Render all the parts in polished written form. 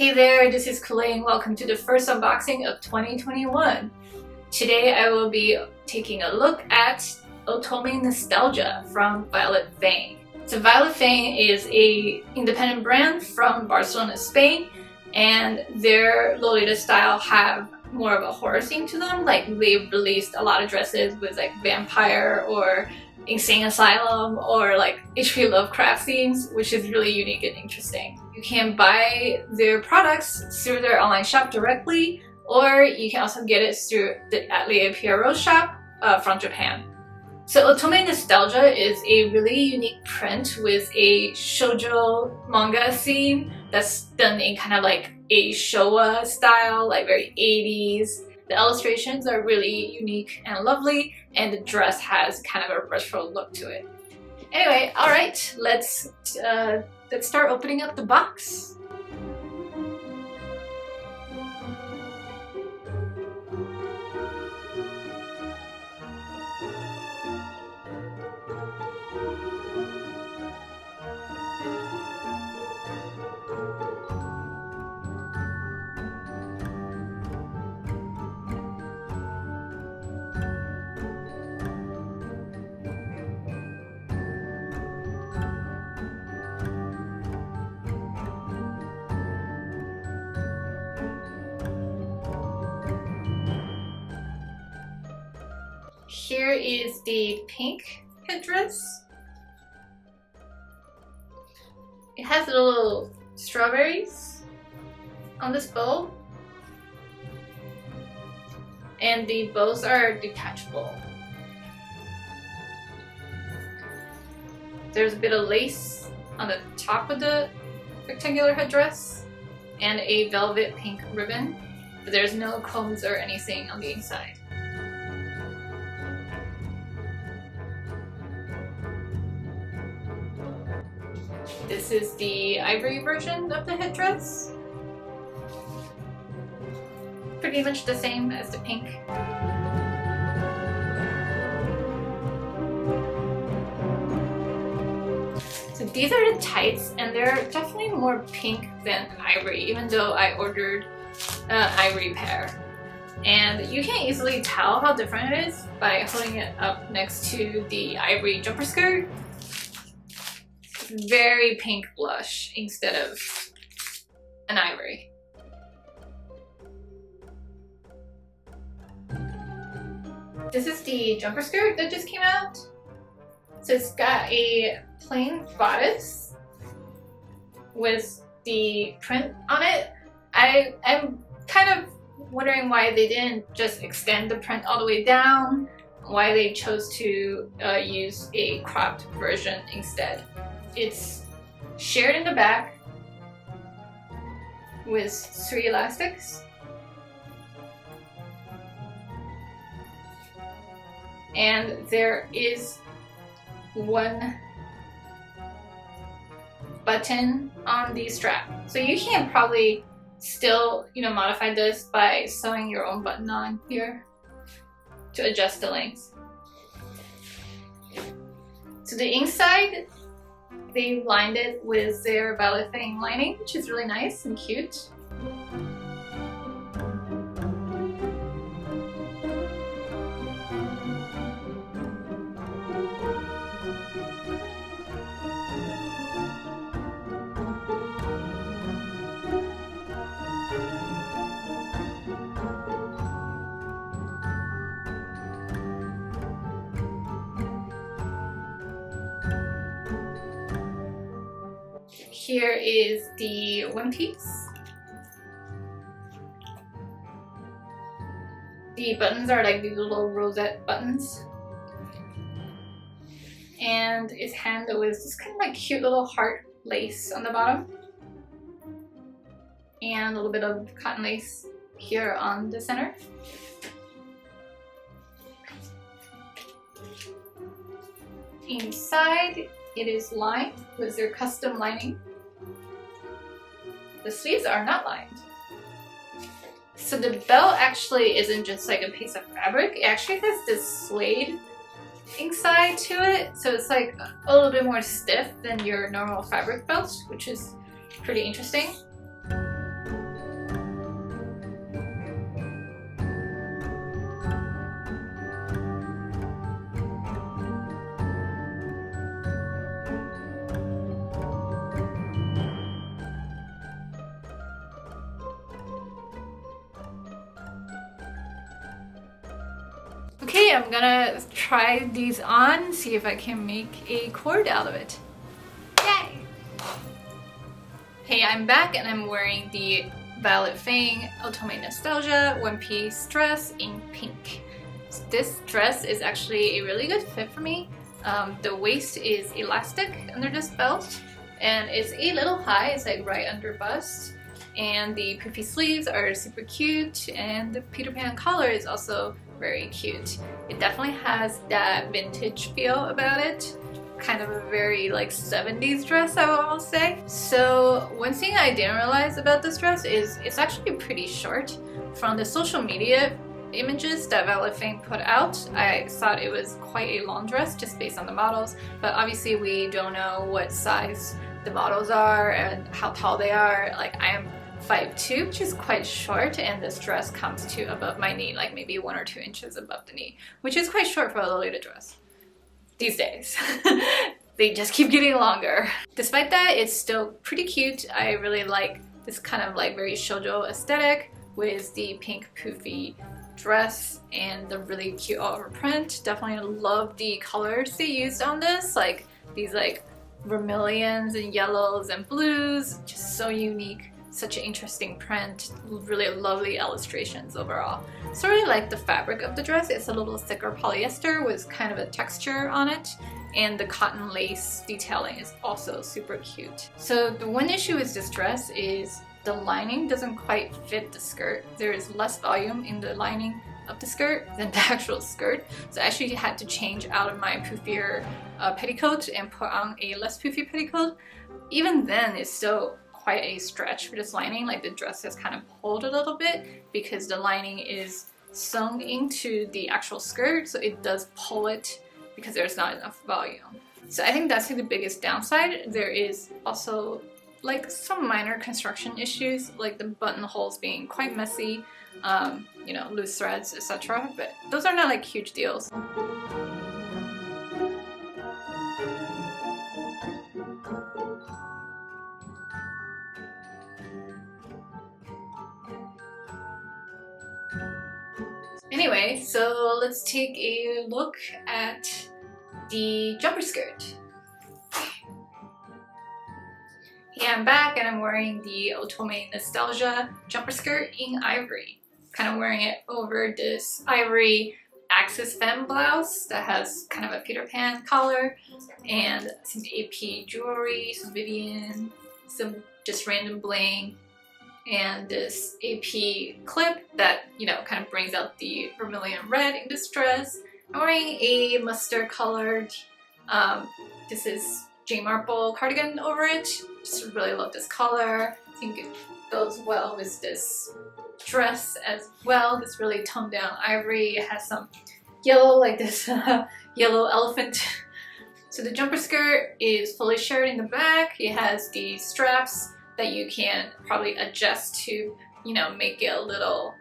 Hey there, this is Kulaine. Welcome to the first unboxing of 2021. Today I will be taking a look at Otome Nostalgia from Violet Fane. So Violet Fane is an independent brand from Barcelona, Spain, and their lolita style have more of a horror theme to them. Like they've released a lot of dresses with like vampire or insane asylum or like H.P. Lovecraft themes, which is really unique and interesting. You can buy their products through their online shop directly, or you can also get it through the Atelier Pierrot shop from Japan. So Otome Nostalgia is a really unique print with a shoujo manga theme that's done in kind of like a Showa style, like very 80s. The illustrations are really unique and lovely, and the dress has kind of a retro look to it. Anyway, alright, let's start opening up the box. Here is the pink headdress. It has little strawberries on this bow, and the bows are detachable. There's a bit of lace on the top of the rectangular headdress and a velvet pink ribbon, but there's no combs or anything on the inside. This is the ivory version of the headdress. Pretty much the same as the pink. So these are the tights, and they're definitely more pink than ivory, even though I ordered an ivory pair. And you can easily tell how different it is by holding it up next to the ivory jumper skirt. Very pink blush instead of an ivory. This is the jumper skirt that just came out. So it's got a plain bodice with the print on it. I'm kind of wondering why they didn't just extend the print all the way down, why they chose to use a cropped version instead. It's shared in the back with 3 elastics, and there is 1 button on the strap. So you can probably still, modify this by sewing your own button on here to adjust the length. So the inside, they lined it with their Violet Fane lining, which is really nice and cute. Here is the one piece. The buttons are like these little rosette buttons. And it's handled with this kind of like cute little heart lace on the bottom. And a little bit of cotton lace here on the center. Inside, it is lined with their custom lining. The sleeves are not lined. So the belt actually isn't just like a piece of fabric, it actually has this suede inside to it, so it's like a little bit more stiff than your normal fabric belt, which is pretty interesting. Okay, I'm gonna try these on, see if I can make a cord out of it. Yay! Hey, I'm back and I'm wearing the Violet Fane Otome Nostalgia one-piece dress in pink. So this dress is actually a really good fit for me. The waist is elastic under this belt and it's a little high, it's like right under bust. And the poofy sleeves are super cute and the Peter Pan collar is also very cute. It definitely has that vintage feel about it. Kind of a very like 70s dress, I would almost say. So one thing I didn't realize about this dress is it's actually pretty short. From the social media images that Violet Fane put out, I thought it was quite a long dress just based on the models, but obviously we don't know what size the models are and how tall they are. Like I am 5'2", which is quite short, and this dress comes to above my knee, like maybe 1 or 2 inches above the knee, which is quite short for a lolita dress these days. They just keep getting longer. Despite that, it's still pretty cute. I really like this kind of like very shoujo aesthetic with the pink poofy dress and the really cute over print. Definitely love the colors they used on this, like these like vermilions and yellows and blues, just so unique. Such an interesting print, really lovely illustrations overall. So I really like the fabric of the dress. It's a little thicker polyester with kind of a texture on it, and the cotton lace detailing is also super cute. So the one issue with this dress is the lining doesn't quite fit the skirt. There is less volume in the lining of the skirt than the actual skirt. So I actually had to change out of my poofier petticoat and put on a less poofy petticoat. Even then, it's still quite a stretch for this lining. Like the dress has kind of pulled a little bit because the lining is sewn into the actual skirt, so it does pull it because there's not enough volume. So I think that's like the biggest downside. There is also like some minor construction issues, like the buttonholes being quite messy, you know, loose threads, etc. But those are not like huge deals. Anyway, so let's take a look at the jumper skirt. Yeah, I'm back and I'm wearing the Otome Nostalgia jumper skirt in ivory. Kind of wearing it over this ivory Axis Femme blouse that has kind of a Peter Pan collar and some AP jewelry, some Vivian, some just random bling, and this AP clip that, you know, kind of brings out the vermilion red in this dress. I'm wearing a mustard colored, this is J Marple cardigan over it. Just really love this color. I think it goes well with this dress as well. This really toned down ivory. It has some yellow, like this yellow elephant. So the jumper skirt is fully shirred in the back. It has the straps that you can probably adjust to, you know, make it a little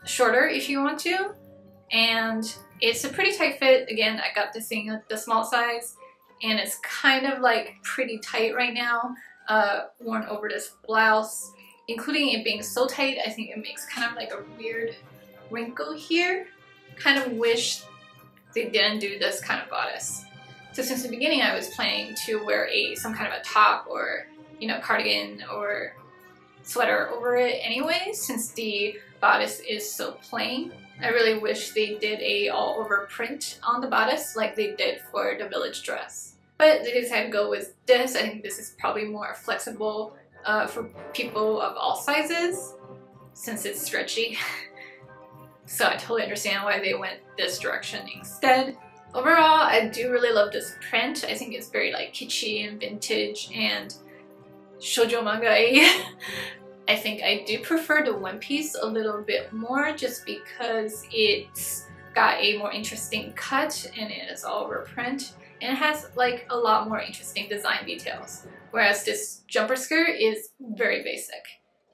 shorter if you want to. And it's a pretty tight fit. Again, I got this thing at the small size, and it's kind of like pretty tight right now, worn over this blouse. Including it being so tight, I think it makes kind of like a weird wrinkle here. Kind of wish they didn't do this kind of bodice. So since the beginning, I was planning to wear some kind of a top or, you know, cardigan or sweater over it anyway, since the bodice is so plain. I really wish they did a all over print on the bodice like they did for the village dress. But they decided to go with this. I think this is probably more flexible for people of all sizes since it's stretchy. So I totally understand why they went this direction instead. Overall, I do really love this print. I think it's very like kitschy and vintage and shoujo manga-y. I think I do prefer the one piece a little bit more just because it's got a more interesting cut and it is all over print and it has like a lot more interesting design details. Whereas this jumper skirt is very basic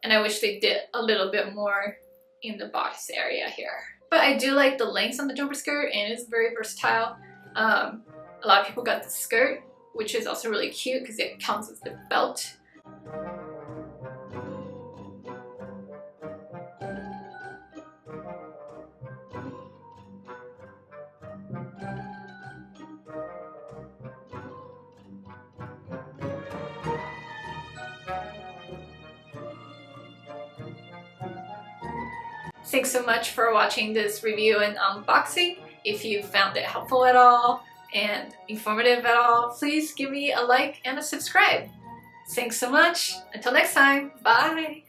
and I wish they did a little bit more in the bodice area here. But I do like the length on the jumper skirt and it's very versatile. A lot of people got the skirt, which is also really cute because it comes with the belt. Thanks so much for watching this review and unboxing. If you found it helpful at all and informative at all, please give me a like and a subscribe. Thanks so much. Until next time, bye!